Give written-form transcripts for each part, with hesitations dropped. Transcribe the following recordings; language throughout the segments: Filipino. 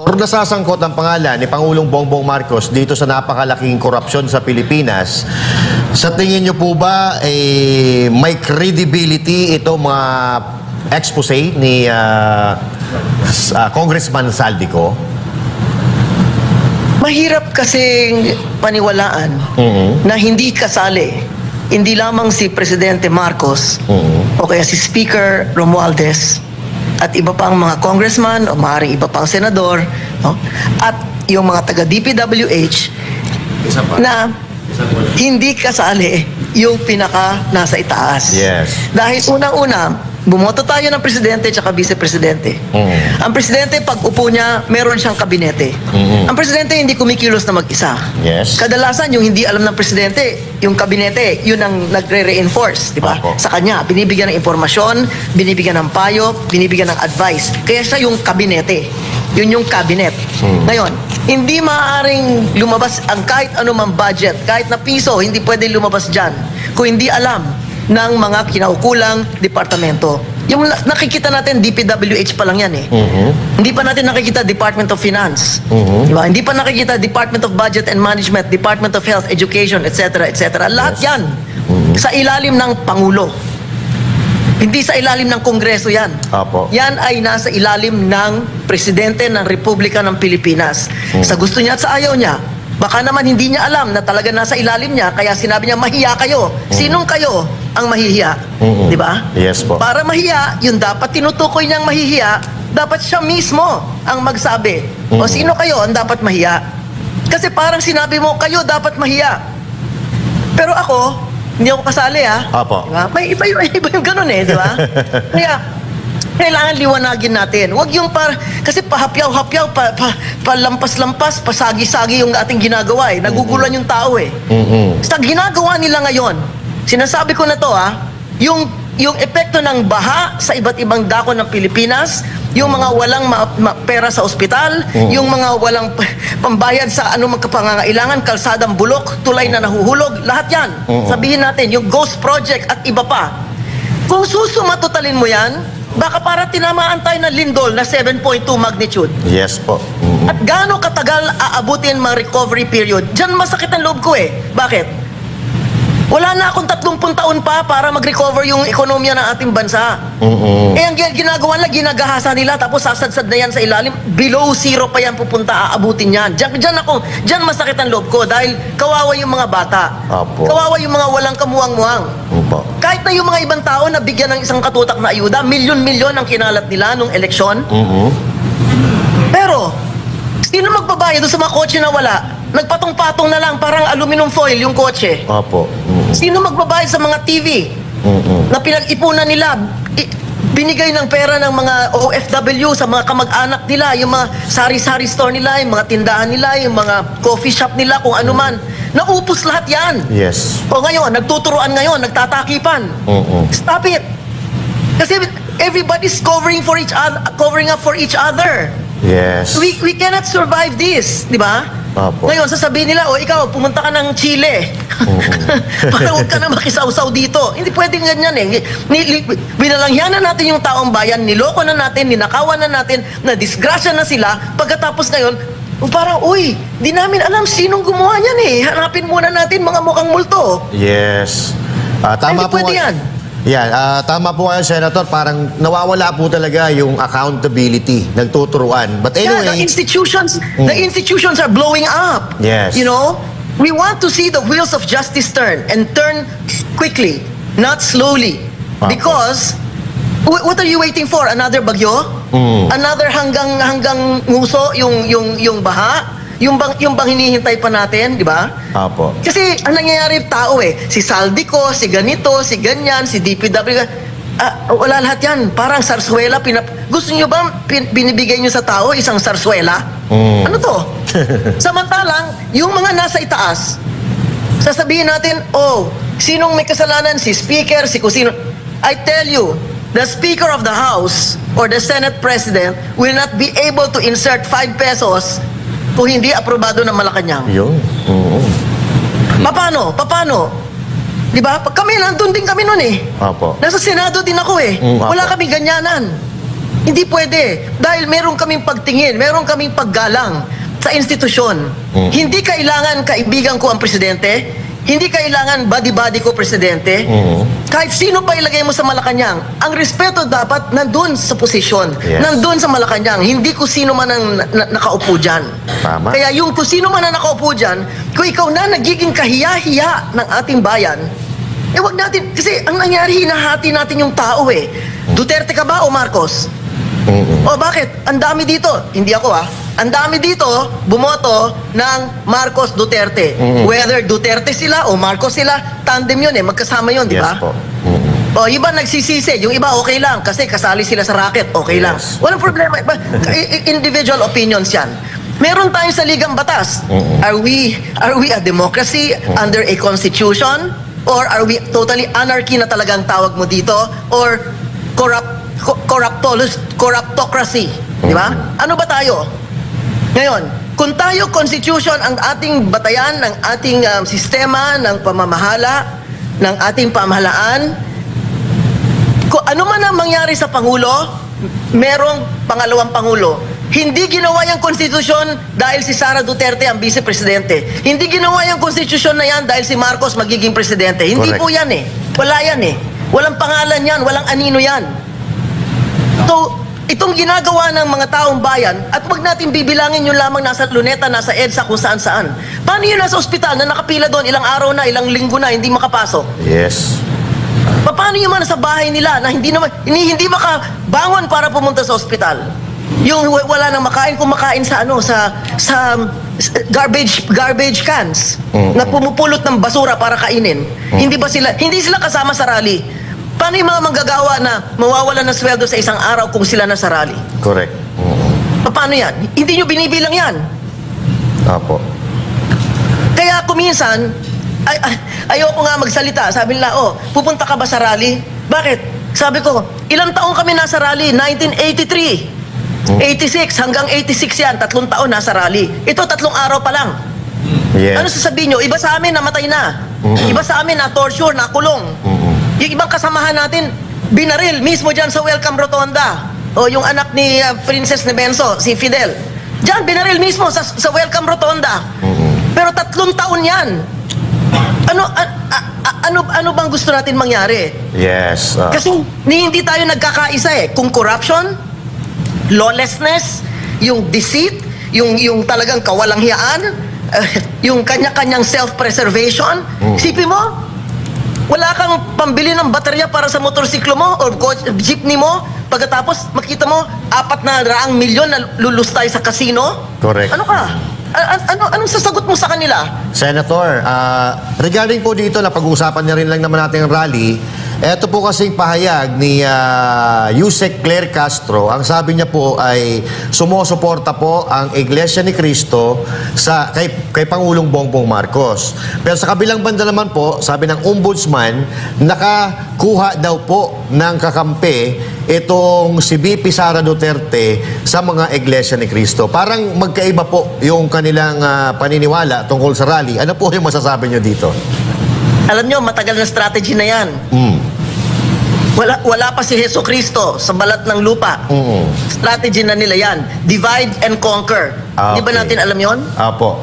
Or nasasangkot ang pangalan ni Pangulong Bongbong Marcos dito sa napakalaking korupsyon sa Pilipinas. Sa tingin niyo po ba may credibility ito mga expose ni Congressman Saldico? Mahirap kasing paniwalaan na hindi kasali, hindi lamang si Presidente Marcos o kaya si Speaker Romualdez at iba pang mga congressman o maaaring iba pang senador, no? At yung mga taga DPWH na hindi kasali yung pinaka nasa itaas. Yes. Dahil unang-una, bumoto tayo ng presidente at vice-presidente. Ang presidente, pag upo niya, meron siyang kabinete. Ang presidente hindi kumikilos na mag-isa. Yes. Kadalasan, yung hindi alam ng presidente, yung kabinete, yun ang nagre-reinforce, di ba? Opo. Sa kanya, binibigyan ng impormasyon, binibigyan ng payo, binibigyan ng advice. Kaya siya yung kabinete. Yun yung cabinet. Ngayon, hindi maaaring lumabas ang kahit anumang budget, kahit na piso, hindi pwede lumabas dyan kung hindi alam ng mga kinaukulang departamento. Yung nakikita natin, DPWH pa lang yan eh. Hindi pa natin nakikita Department of Finance. Diba? Hindi pa nakikita Department of Budget and Management, Department of Health, Education, etc. etc. Lahat yan sa ilalim ng Pangulo. Hindi sa ilalim ng Kongreso yan. Apo. Yan ay nasa ilalim ng Presidente ng Republika ng Pilipinas. Sa gusto niya at sa ayaw niya, baka naman hindi niya alam na talaga nasa ilalim niya, kaya sinabi niya, mahiya kayo. Sinong kayo ang mahihiya? Di ba? Yes po. Para mahiya, yung dapat tinutukoy niyang mahihiya, dapat siya mismo ang magsabi. O sino kayo ang dapat mahiya? Kasi parang sinabi mo, kayo dapat mahiya. Pero ako, hindi ako kasali ha. Apo. Diba? May iba yung ganun eh, di ba? Kaya, kailangan liwanagin natin. Huwag yung kasi pahapyaw-hapyaw, palampas-lampas, pasagi-sagi yung ating ginagawa eh. Nagugulan yung tao eh. Sa ginagawa nila ngayon, sinasabi ko na to yung epekto ng baha sa iba't ibang dako ng Pilipinas, yung mga walang pera sa ospital, yung mga walang pambayad sa anumang kapangangailangan, kalsadang bulok, tulay na nahuhulog, lahat yan. Sabihin natin, yung Ghost Project at iba pa. Kung susumatotalin mo yan, baka para tinamaan tayo ng lindol na 7.2 magnitude. Yes po. At gaano katagal aabutin mga recovery period? Diyan masakit ang loob ko eh. Bakit? Wala na akong 30 taon pa para mag-recover yung ekonomiya ng ating bansa. Eh ang ginagawa nila, ginagahasa nila, tapos sasadsad na yan sa ilalim, below zero pa yan pupunta, aabutin yan. Diyan masakit ang loob ko dahil kawawa yung mga bata. Apo. Kawawa yung mga walang kamuwang-muwang. Opo. Kahit na yung mga ibang tao na bigyan ng isang katutak na ayuda, milyon-milyon ang kinalat nila nung eleksyon. Pero, sino magbabayad doon sa mga kotse na wala? Nagpatong-patong na lang, parang aluminum foil yung kotse. Opo. Sino magbabayad sa mga TV na pinag-ipunan nila, binigay ng pera ng mga OFW sa mga kamag-anak nila, yung mga sari-sari store nila, yung mga tindahan nila, yung mga coffee shop nila, kung ano man. Naupos lahat yan. Yes. O ngayon, nagtuturoan ngayon, nagtatakipan. Stop it. Kasi everybody's covering up for each other. Yes. We cannot survive this, di ba? Apo. Ngayon, sasabihin nila, ikaw, pumunta ka ng Chile. Para huwag ka na makisawsaw dito. Hindi pwedeng ganyan eh. Binalangyanan natin yung taong bayan, niloko na natin, ninakawan na natin, na disgrasya na sila. Pagkatapos ngayon, parang, di namin alam sinong gumawa niyan eh. Hanapin muna natin mga mukhang multo. Yes. Tama Hindi po. pwede yan. Yan, tama po kayo, Senator. Parang nawawala po talaga yung accountability, nagtuturuan. But anyway... Yeah, the institutions are blowing up. Yes. You know, we want to see the wheels of justice turn and turn quickly, not slowly. Because, what are you waiting for? Another bagyo? Another hanggang nguso, yung baha? Yung bang hinihintay pa natin, di ba? Apo. Kasi ang nangyayari tao si Saldico, si ganito, si ganyan, si DPW, wala lahat yan. Parang sarswela. Gusto nyo ba binibigay nyo sa tao isang sarswela? Ano to? Samantalang, yung mga nasa itaas, sasabihin natin, sinong may kasalanan? Si Speaker, si kusino. I tell you, the Speaker of the House or the Senate President will not be able to insert 5 pesos kung hindi aprobado ng Malacanang. Yun. Paano? Di ba? Kami, nandun din kami nun eh. Apo. Nasa Senado din ako eh. Wala Apo. kami ganyanan. Hindi pwede. Dahil meron kaming pagtingin, meron kaming paggalang sa institusyon. Hindi kailangan kaibigan ko ang presidente. Hindi kailangan body-body ko presidente. Kahit sino pa ilagay mo sa Malacanang, ang respeto dapat nandun sa posisyon. Yes. Nandun sa Malacanang. Hindi kung sino man ang nakaupo dyan. Tama. Kaya yung kung sino man ang nakaupo dyan, kung ikaw na nagiging kahiya-hiya ng ating bayan, wag natin, kasi ang nangyari, hinahati natin yung tao eh. Duterte ka ba o Marcos? O bakit? Ang dami dito. Hindi ako Ang dami dito bumoto ng Marcos Duterte. Whether Duterte sila o Marcos sila, tandem yun magkasama yun, di ba? Yes po. O, iba nagsisisi, yung iba okay lang kasi kasali sila sa racket, okay lang. Yes. Walang problema. Individual opinions yan. Meron tayong saligang batas. Are we a democracy under a constitution? Or are we totally anarchy na talagang tawag mo dito? Or corruptocracy? Di ba? Ano ba tayo? Ngayon, kung tayo constitution ang ating batayan, ng ating sistema, ng pamamahala, ng ating pamahalaan, kung ano man ang mangyari sa Pangulo, merong pangalawang Pangulo. Hindi ginawa yung konstitusyon dahil si Sara Duterte ang vice-presidente. Hindi ginawa yung konstitusyon na yan dahil si Marcos magiging presidente. Hindi Correct. po yan Wala yan Walang pangalan yan, walang anino yan. So, itong ginagawa ng mga taong bayan, at wag natin bibilangin yung lamang nasa Luneta, nasa EDSA, kung saan-saan. Paano yun nasa ospital na nakapila doon, ilang araw na, ilang linggo na, hindi makapasok? Yes. Paano yung mga nasa bahay nila na hindi makabangon para pumunta sa ospital? Yung wala nang makain, kumakain sa garbage cans na pumupulot ng basura para kainin. Hindi sila kasama sa rally. Paano yung mga manggagawa na mawawalan ng sweldo sa isang araw kung sila nasa rally? Correct. Paano yan? Hindi nyo binibilang yan. Apo. Kaya kuminsan, ayoko nga magsalita. Sabi nila, pupunta ka ba sa rally? Bakit? Sabi ko, ilang taong kami nasa rally? 1983. 86 hanggang 86 yan. 3 taon nasa rally. Ito, 3 araw pa lang. Yes. Ano sasabihin nyo? Iba sa amin, namatay na. Iba sa amin, na-torture, na-kulong. Yung ibang kasamahan natin, binaril mismo dyan sa Welcome Rotonda. O yung anak ni Princess Nebenso, si Fidel. Dyan, binaril mismo sa Welcome Rotonda. Pero 3 taon yan. Ano bang gusto natin mangyari? Yes. Kasi hindi tayo nagkakaisa Kung corruption, lawlessness, yung deceit, yung talagang kawalanghiyaan, yung kanya-kanyang self-preservation. Isipin mo, wala kang pambili ng baterya para sa motorsiklo mo o jeepney mo, pagkatapos makita mo 400 milyon na lulustay sa casino? Correct. Ano ka? Anong sasagot mo sa kanila? Senator, regarding po dito na pag-uusapan niya rin lang naman natin ang rally, eto po kasing pahayag ni Yusek Claire Castro. Ang sabi niya po ay sumusuporta po ang Iglesia ni Cristo kay Pangulong Bongbong Marcos. Pero sa kabilang banda naman po, sabi ng ombudsman, nakakuha daw po ng kakampi itong si VP Sara Duterte sa mga Iglesia ni Cristo. Parang magkaiba po yung kanilang paniniwala tungkol sa rally. Ano po yung masasabi niyo dito? Alam nyo, matagal na strategy na yan. Wala pa si Heso Kristo sa balat ng lupa. Strategy na nila yan. Divide and conquer. Di ba natin alam yon? Apo.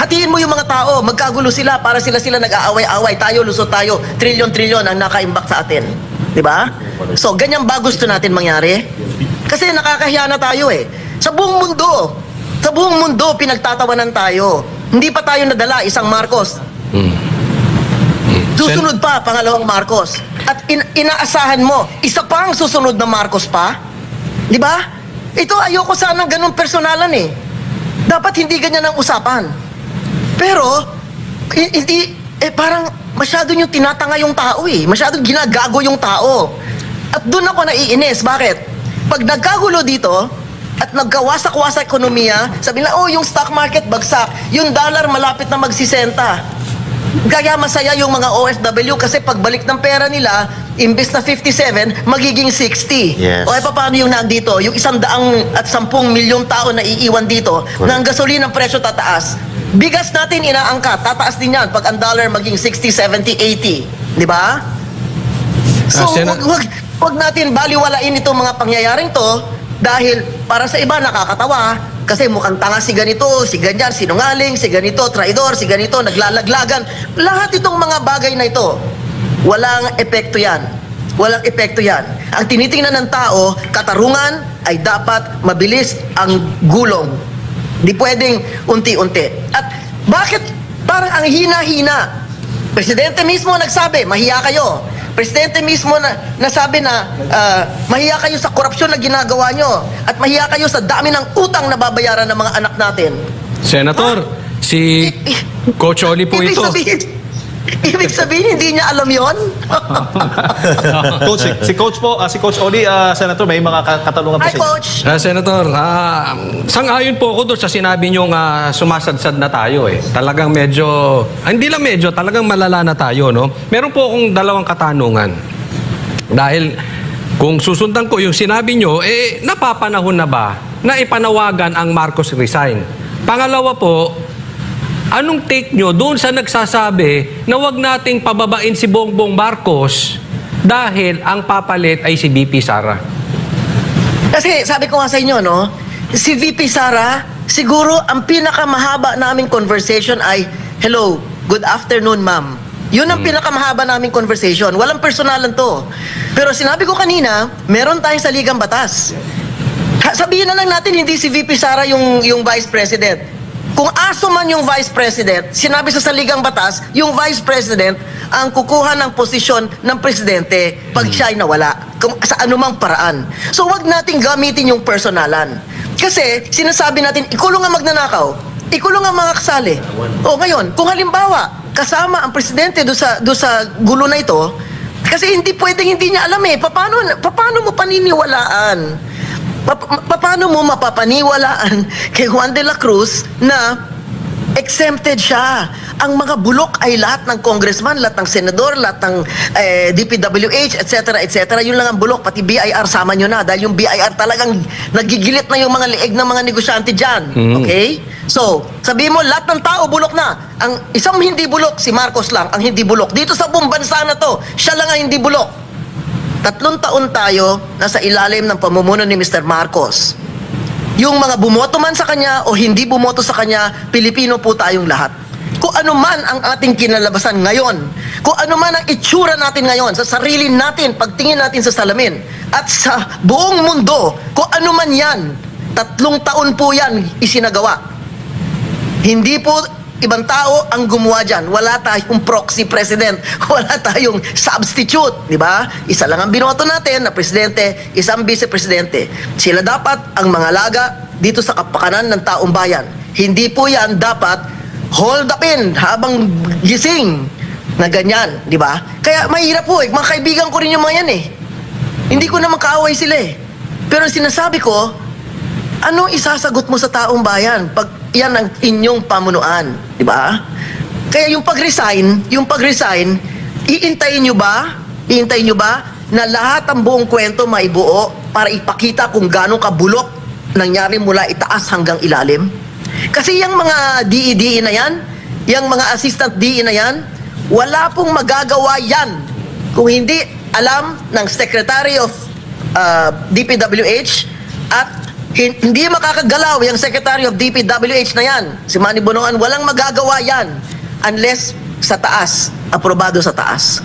Hatiin mo yung mga tao, magkagulo sila para sila nag-aaway-away. Tayo, lusot tayo. Trilyon-trilyon ang nakaimbak sa atin. Di ba? So, ganyan ba gusto natin mangyari? Kasi nakakahiya na tayo Sa buong mundo, pinagtatawanan tayo. Hindi pa tayo nadala, isang Marcos. Susunod pa, pangalawang Marcos. At inaasahan mo, isa pang susunod na Marcos pa? Di ba? Ito, ayoko sana ganun personalan Dapat hindi ganyan ang usapan. Pero, hindi, parang masyado yung tinatanga yung tao Masyado ginagago yung tao. At doon ako naiinis. Bakit? Pag nagkagulo dito, at nagkawasak-wasak ekonomiya, sabi nila, yung stock market bagsak, yung dollar malapit na magsisenta. Kaya masaya yung mga OFW kasi pagbalik ng pera nila, imbes na 57, magiging 60. Yes. O paano yung nandito? Yung 110 milyong tao na iiwan dito, na ang gasolina ng presyo tataas. Bigas natin inaangkat, tataas din yan pag ang dollar maging 60, 70, 80. Di ba? So, huwag natin baliwalain itong mga pangyayaring to dahil para sa iba nakakatawa kasi mukhang tanga si ganito, si ganyan, sinungaling, si ganito, traidor, si ganito, naglalaglagan. Lahat itong mga bagay na ito, walang epekto yan. Walang epekto yan. Ang tinitingnan ng tao, katarungan ay dapat mabilis ang gulong. Di pwedeng unti-unti. At bakit parang ang hina-hina? Presidente mismo nagsabi, mahiya kayo. Presidente mismo nasabi na mahiya kayo sa korupsyon na ginagawa nyo at mahiya kayo sa dami ng utang na babayaran ng mga anak natin. Senator, si Coach Oli po ito. Ibig sabihin, hindi niya alam yon. Coach, si Coach Oli, Senator, may mga katanungan po Hi, sa inyo. Coach. Senator, sang-ayon po ako doon sa sinabi niyong sumasadsad na tayo eh. Talagang medyo, hindi lang medyo, talagang malala na tayo, no? Meron po akong dalawang katanungan. Dahil kung susundan ko yung sinabi niyo, napapanahon na ba na ipanawagan ang Marcos resign? Pangalawa po, anong take nyo doon sa nagsasabi na wag nating pababain si Bongbong Marcos dahil ang papalit ay si VP Sara? Kasi sabi ko nga sa inyo, no, si VP Sara, siguro ang pinakamahaba naming conversation ay, hello, good afternoon, ma'am. Yun ang pinakamahaba naming conversation. Walang personalan to. Pero sinabi ko kanina, meron tayong saligang batas. Sabihin na lang natin, hindi si VP Sara yung Vice President. Kung aso man yung Vice President, sinabi sa saligang batas, yung Vice President ang kukuha ng posisyon ng Presidente pag siya ay nawala, sa anumang paraan. So wag nating gamitin yung personalan. Kasi sinasabi natin, ikulong ang magnanakaw, ikulong ang mga kasali. O ngayon, kung halimbawa, kasama ang Presidente do sa gulo na ito, kasi hindi pwedeng hindi niya alam paano mo paniniwalaan? Paano mo mapapaniwalaan kay Juan de la Cruz na exempted siya? Ang mga bulok ay lahat ng congressman, lahat ng senador, lahat ng DPWH, etc., etc. Yun lang ang bulok, pati BIR sama nyo na dahil yung BIR talagang nagigilit na yung mga lieg ng mga negosyante dyan. Okay? So, sabihin mo, lahat ng tao bulok na. Ang isang hindi bulok, si Marcos lang ang hindi bulok. Dito sa buong bansa na to, siya lang ang hindi bulok. 3 taon tayo nasa ilalim ng pamumuno ni Mr. Marcos. Yung mga bumoto man sa kanya o hindi bumoto sa kanya, Pilipino po tayong lahat. Kung ano man ang ating kinalabasan ngayon, kung ano man ang itsura natin ngayon, sa sarili natin, pagtingin natin sa salamin, at sa buong mundo, kung ano man yan, 3 taon po yan isinagawa. Hindi po ibang tao ang gumawa dyan. Wala tayong proxy president. Wala tayong substitute. Di ba? Isa lang ang binoto natin na presidente, isang vice-presidente. Sila dapat ang mga laga dito sa kapakanan ng taong bayan. Hindi po yan dapat hold upin habang gising na ganyan. Di ba? Kaya mahirap po eh. Mga kaibigan ko rin yung mga yan eh. Hindi ko naman kaaway sila eh. Pero sinasabi ko, anong isasagot mo sa taong bayan pag yan ang inyong pamunuan, di ba? Kaya yung pag-resign, iintayin nyo ba na lahat ang buong kwento maibuo para ipakita kung gano'ng kabulok nangyari mula itaas hanggang ilalim? Kasi yung mga DE na yan, yung mga assistant DE na yan, wala pong magagawa yan kung hindi alam ng Secretary of DPWH at hindi makakagalaw yung Secretary of DPWH na yan. Si Manny Bonoan, walang magagawa yan unless sa taas, aprobado sa taas.